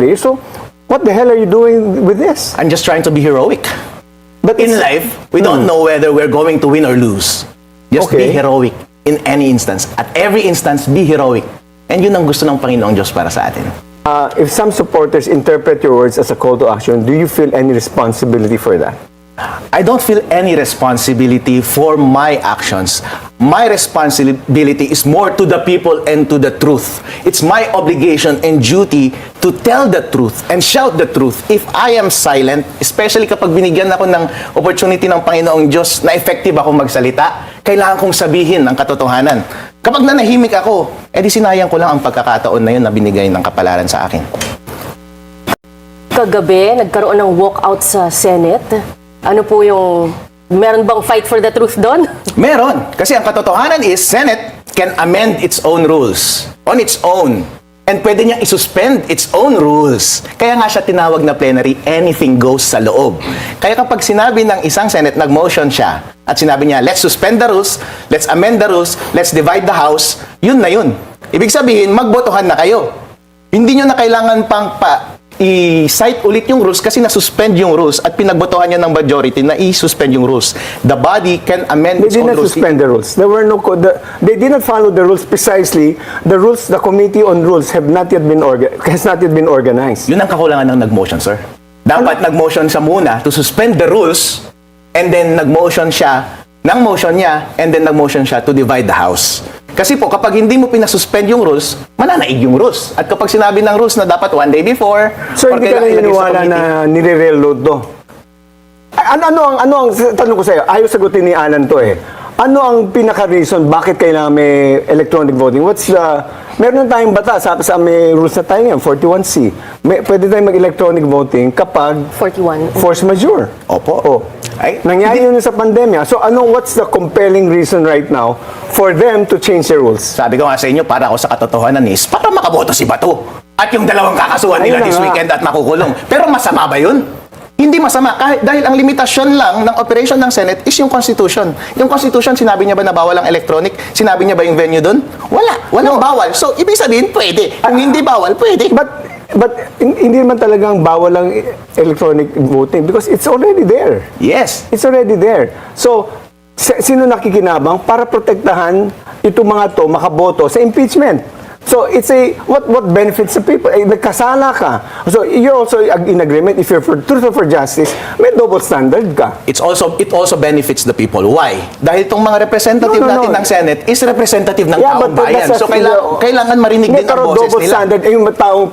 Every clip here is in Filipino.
So, what the hell are you doing with this? I'm just trying to be heroic. But In it's- life, we don't know whether we're going to win or lose. Just be Okay. heroic in any instance. At every instance, be heroic. And yun ang gusto ng Panginoong Diyos para sa atin. If some supporters interpret your words as a call to action, do you feel any responsibility for that? I don't feel any responsibility for my actions. My responsibility is more to the people and to the truth. It's my obligation and duty to tell the truth and shout the truth. If I am silent, especially kapag binigyan ako ng opportunity ng Panginoong Diyos na effective ako magsalita, kailangan kong sabihin ang katotohanan. Kapag nanahimik ako, edi sinayang ko lang ang pagkakataon na yun na binigay ng kapalaran sa akin. Kagabi, nagkaroon ng walkout sa Senate. Ano po yung, meron bang fight for the truth doon? Meron. Kasi ang katotohanan is, Senate can amend its own rules on its own. And pwede niyang isuspend its own rules. Kaya nga siya tinawag na plenary, anything goes sa loob. Kaya kapag sinabi ng isang Senate, nag-motion siya, at sinabi niya, let's suspend the rules, let's amend the rules, let's divide the House, yun na yun. Ibig sabihin, magbotohan na kayo. Hindi nyo na kailangan pang i-cite ulit yung rules kasi na-suspend yung rules at pinagbotohan niya ng majority na i-suspend yung rules. The body can amend They its did own not rules. suspend the rules. There were no they did not follow the rules precisely. The rules, the Committee on Rules has not yet been organized. Yun ang kakulangan ng nag-motion, sir. Dapat nag-motion siya muna to suspend the rules and then nag-motion siya ng motion niya and then nag-motion siya to divide the House. Kasi po, kapag hindi mo pinasuspend yung rules, mananaig yung rules. At kapag sinabi ng rules na dapat one day before, So or hindi ka kailangan ilagay sa naniniwala committee, na nire-reload to? Ano ang tanong ko sa'yo, ayaw sagutin ni Alan to eh. Ano ang pinaka-reason bakit kailangan may electronic voting? Meron na tayong batas, sa may rules na tayo ngayon, 41C. Pwede tayong mag-electronic voting kapag 41. force majeure. Opo. Oh. Ay, Nangyari yun sa pandemya. So what's the compelling reason right now for them to change the rules? sabi ko nga sa inyo, para ako sa katotohanan is, para makaboto si Bato. At yung dalawang kakasuhan nila Ayun na this nga. weekend at makukulong. Pero masama ba yun? Hindi masama. Dahil ang limitasyon lang ng operation ng Senate is yung Constitution. Yung Constitution, sinabi niya ba na bawal ang electronic? Sinabi niya ba yung venue doon? Wala. Walang bawal. So, ibig sabihin, pwede. Kung hindi bawal, pwede. But hindi naman talagang bawal ang electronic voting because it's already there. Yes. It's already there. So, sino nakikinabang para protektahan itong mga to makaboto sa impeachment? So, it's what benefits the people? Nagkasala ka. So, you're also in agreement if you're for truth or for justice, may double standard ka. It also benefits the people. Why? Dahil itong mga representative No. natin ng Senate is representative ng Yeah, taong but bayan. that's So, kailangan marinig din ang pero boses double nila. standard, yung taong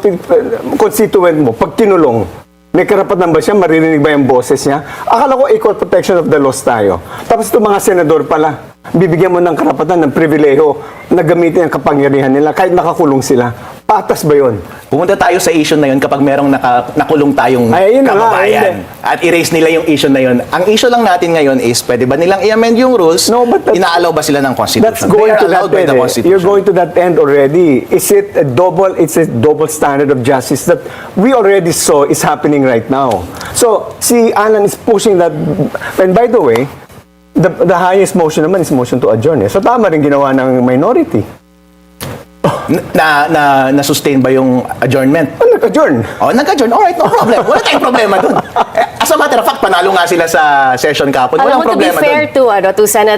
constituent mo, pag kinulong, may karapatan ba siya? Maririnig ba yung boses niya? Akala ko equal protection of the laws tayo. Tapos itong mga senador pala, bibigyan mo ng karapatan, ng pribileho na gamitin ang kapangyarihan nila kahit nakakulong sila. Patas ba yun? Pumunta tayo sa issue na yun kapag merong nakulong tayong Ay, yun na nga, kababayan. At erase nila yung issue na yun. Ang issue lang natin ngayon is, pwede ba nilang i-amend yung rules? No, but Inaalaw ba sila ng Constitution? That's going They are to that allowed by end. the Eh. Constitution. You're going to that end already. It's a double standard of justice that we already saw is happening right now. So, si Alan is pushing that. And by the way, the highest motion naman is motion to adjourn. Eh. So, tama rin ginawa ng minority. Na-sustain ba yung adjournment? Nag-adjourn. Oh, nag-adjourn. Alright, no problem. Wala tayong problema dun. As a matter of fact, panalo nga sila sa session kapon. Alam Walang mo, to be problema fair dun. to Senate